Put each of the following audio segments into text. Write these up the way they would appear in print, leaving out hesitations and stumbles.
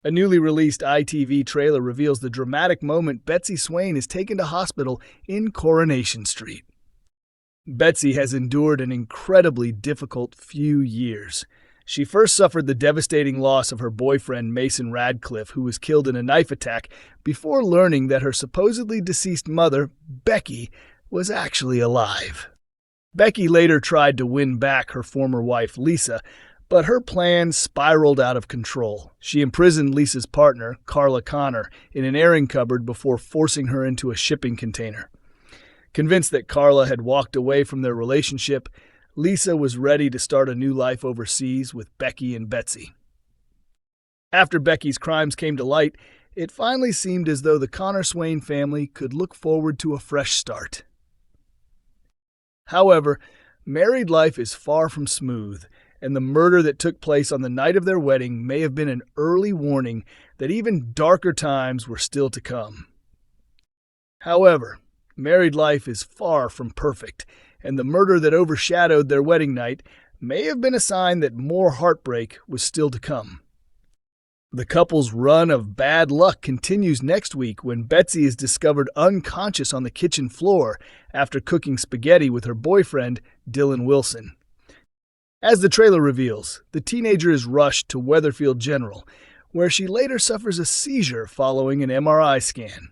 A newly released ITV trailer reveals the dramatic moment Betsy Swain is taken to hospital in Coronation Street. Betsy has endured an incredibly difficult few years. She first suffered the devastating loss of her boyfriend Mason Radcliffe, who was killed in a knife attack, before learning that her supposedly deceased mother, Becky, was actually alive. Becky later tried to win back her former wife, Lisa, but her plan spiraled out of control. She imprisoned Lisa's partner, Carla Connor, in an airing cupboard before forcing her into a shipping container. Convinced that Carla had walked away from their relationship, Lisa was ready to start a new life overseas with Becky and Betsy. After Becky's crimes came to light, it finally seemed as though the Connor Swain family could look forward to a fresh start. However, married life is far from smooth, and the murder that took place on the night of their wedding may have been an early warning that even darker times were still to come. However, married life is far from perfect, and the murder that overshadowed their wedding night may have been a sign that more heartbreak was still to come. The couple's run of bad luck continues next week when Betsy is discovered unconscious on the kitchen floor after cooking spaghetti with her boyfriend, Dylan Wilson. As the trailer reveals, the teenager is rushed to Weatherfield General, where she later suffers a seizure following an MRI scan.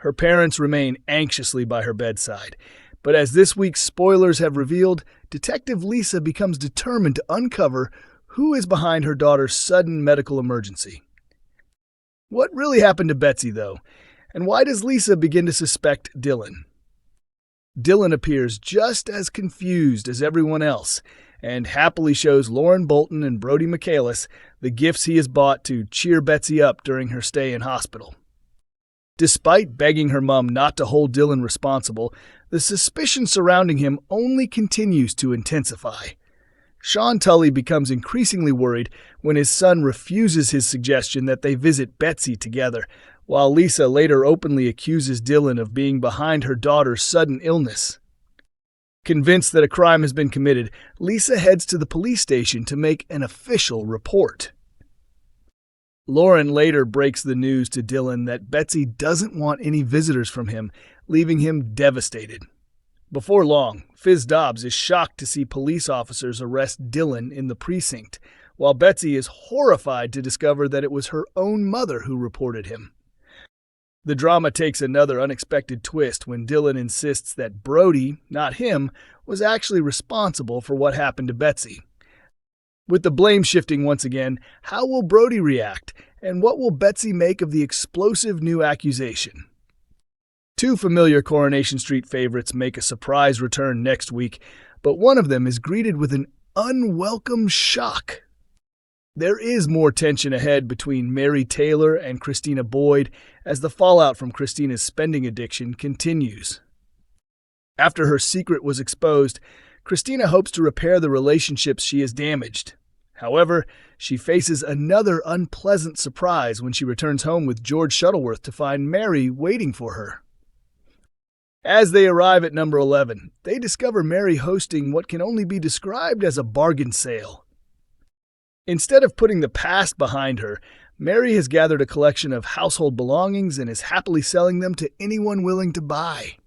Her parents remain anxiously by her bedside, but as this week's spoilers have revealed, Detective Lisa becomes determined to uncover who is behind her daughter's sudden medical emergency. What really happened to Betsy, though, and why does Lisa begin to suspect Dylan? Dylan appears just as confused as everyone else, and happily shows Lauren Bolton and Brody Michaelis the gifts he has bought to cheer Betsy up during her stay in hospital. Despite begging her mom not to hold Dylan responsible, the suspicion surrounding him only continues to intensify. Sean Tully becomes increasingly worried when his son refuses his suggestion that they visit Betsy together, while Lisa later openly accuses Dylan of being behind her daughter's sudden illness. Convinced that a crime has been committed, Lisa heads to the police station to make an official report. Lauren later breaks the news to Dylan that Betsy doesn't want any visitors from him, leaving him devastated. Before long, Fizz Dobbs is shocked to see police officers arrest Dylan in the precinct, while Betsy is horrified to discover that it was her own mother who reported him. The drama takes another unexpected twist when Dylan insists that Brody, not him, was actually responsible for what happened to Betsy. With the blame shifting once again, how will Brody react, and what will Betsy make of the explosive new accusation? Two familiar Coronation Street favorites make a surprise return next week, but one of them is greeted with an unwelcome shock. There is more tension ahead between Mary Taylor and Christina Boyd as the fallout from Christina's spending addiction continues. After her secret was exposed, Christina hopes to repair the relationships she has damaged. However, she faces another unpleasant surprise when she returns home with George Shuttleworth to find Mary waiting for her. As they arrive at number 11, they discover Mary hosting what can only be described as a bargain sale. Instead of putting the past behind her, Mary has gathered a collection of household belongings and is happily selling them to anyone willing to buy.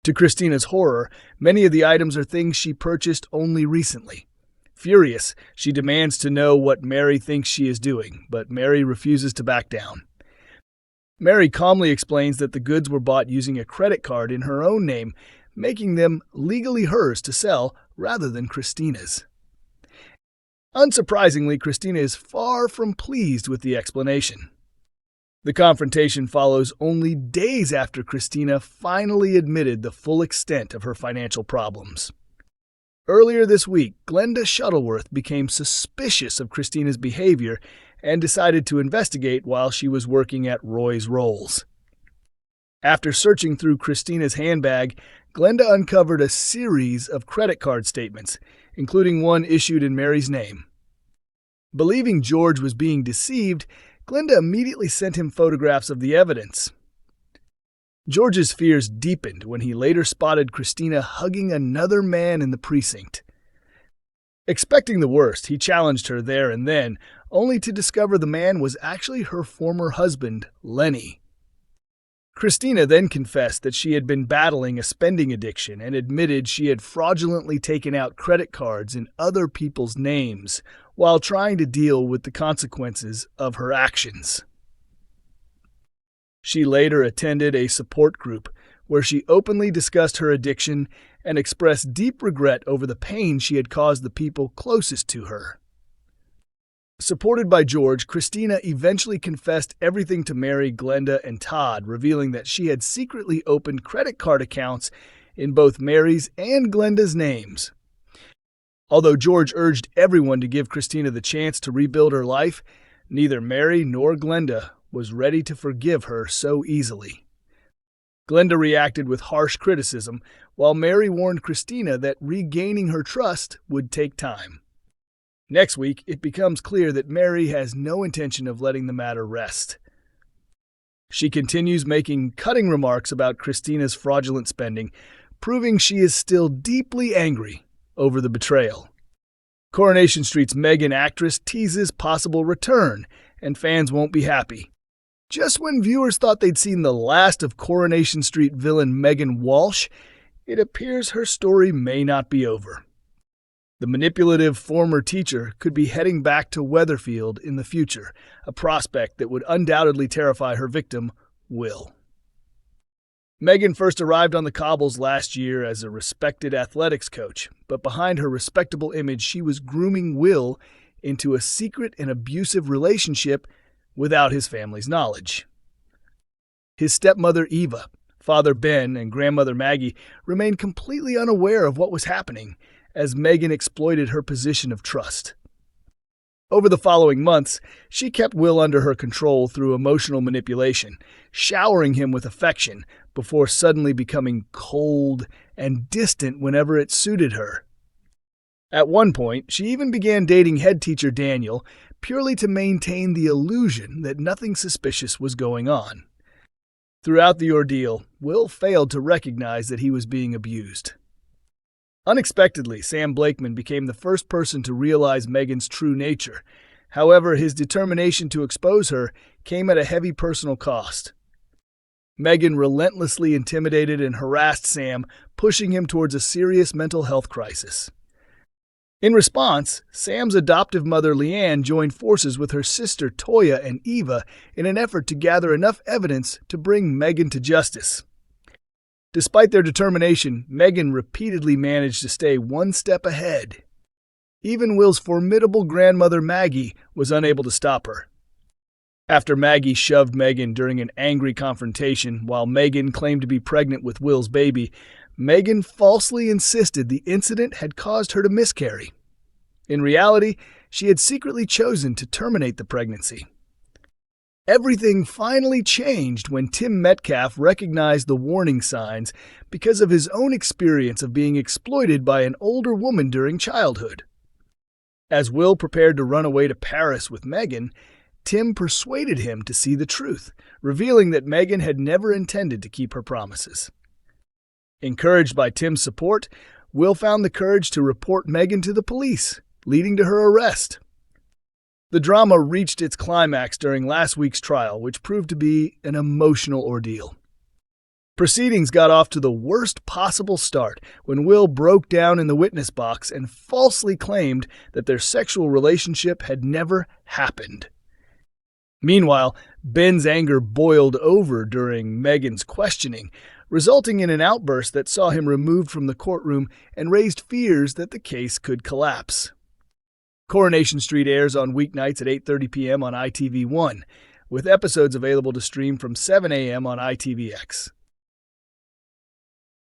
To Christina's horror, many of the items are things she purchased only recently. Furious, she demands to know what Mary thinks she is doing, but Mary refuses to back down. Mary calmly explains that the goods were bought using a credit card in her own name, making them legally hers to sell rather than Christina's. Unsurprisingly, Christina is far from pleased with the explanation. The confrontation follows only days after Christina finally admitted the full extent of her financial problems. Earlier this week, Glenda Shuttleworth became suspicious of Christina's behavior and decided to investigate while she was working at Roy's Rolls. After searching through Christina's handbag, Glenda uncovered a series of credit card statements, including one issued in Mary's name. Believing George was being deceived, Glenda immediately sent him photographs of the evidence. George's fears deepened when he later spotted Christina hugging another man in the precinct. Expecting the worst, he challenged her there and then, only to discover the man was actually her former husband, Lenny. Christina then confessed that she had been battling a spending addiction and admitted she had fraudulently taken out credit cards in other people's names while trying to deal with the consequences of her actions. She later attended a support group where she openly discussed her addiction and expressed deep regret over the pain she had caused the people closest to her. Supported by George, Christina eventually confessed everything to Mary, Glenda, and Todd, revealing that she had secretly opened credit card accounts in both Mary's and Glenda's names. Although George urged everyone to give Christina the chance to rebuild her life, neither Mary nor Glenda was ready to forgive her so easily. Glenda reacted with harsh criticism, while Mary warned Christina that regaining her trust would take time. Next week, it becomes clear that Mary has no intention of letting the matter rest. She continues making cutting remarks about Christina's fraudulent spending, proving she is still deeply angry over the betrayal. Coronation Street's Megan actress teases possible return, and fans won't be happy. Just when viewers thought they'd seen the last of Coronation Street villain Megan Walsh, it appears her story may not be over. The manipulative former teacher could be heading back to Weatherfield in the future, a prospect that would undoubtedly terrify her victim, Will. Megan first arrived on the cobbles last year as a respected athletics coach, but behind her respectable image, she was grooming Will into a secret and abusive relationship without his family's knowledge. His stepmother Eva, father Ben, and grandmother Maggie remained completely unaware of what was happening, as Megan exploited her position of trust. Over the following months, she kept Will under her control through emotional manipulation, showering him with affection before suddenly becoming cold and distant whenever it suited her. At one point, she even began dating head teacher Daniel, purely to maintain the illusion that nothing suspicious was going on. Throughout the ordeal, Will failed to recognize that he was being abused. Unexpectedly, Sam Blakeman became the first person to realize Megan's true nature. However, his determination to expose her came at a heavy personal cost. Megan relentlessly intimidated and harassed Sam, pushing him towards a serious mental health crisis. In response, Sam's adoptive mother Leanne joined forces with her sister Toya and Eva in an effort to gather enough evidence to bring Megan to justice. Despite their determination, Megan repeatedly managed to stay one step ahead. Even Will's formidable grandmother Maggie was unable to stop her. After Maggie shoved Megan during an angry confrontation while Megan claimed to be pregnant with Will's baby, Megan falsely insisted the incident had caused her to miscarry. In reality, she had secretly chosen to terminate the pregnancy. Everything finally changed when Tim Metcalf recognized the warning signs because of his own experience of being exploited by an older woman during childhood. As Will prepared to run away to Paris with Megan, Tim persuaded him to see the truth, revealing that Megan had never intended to keep her promises. Encouraged by Tim's support, Will found the courage to report Megan to the police, leading to her arrest. The drama reached its climax during last week's trial, which proved to be an emotional ordeal. Proceedings got off to the worst possible start when Will broke down in the witness box and falsely claimed that their sexual relationship had never happened. Meanwhile, Ben's anger boiled over during Megan's questioning, resulting in an outburst that saw him removed from the courtroom and raised fears that the case could collapse. Coronation Street airs on weeknights at 8:30 p.m. on ITV1, with episodes available to stream from 7 a.m. on ITVX.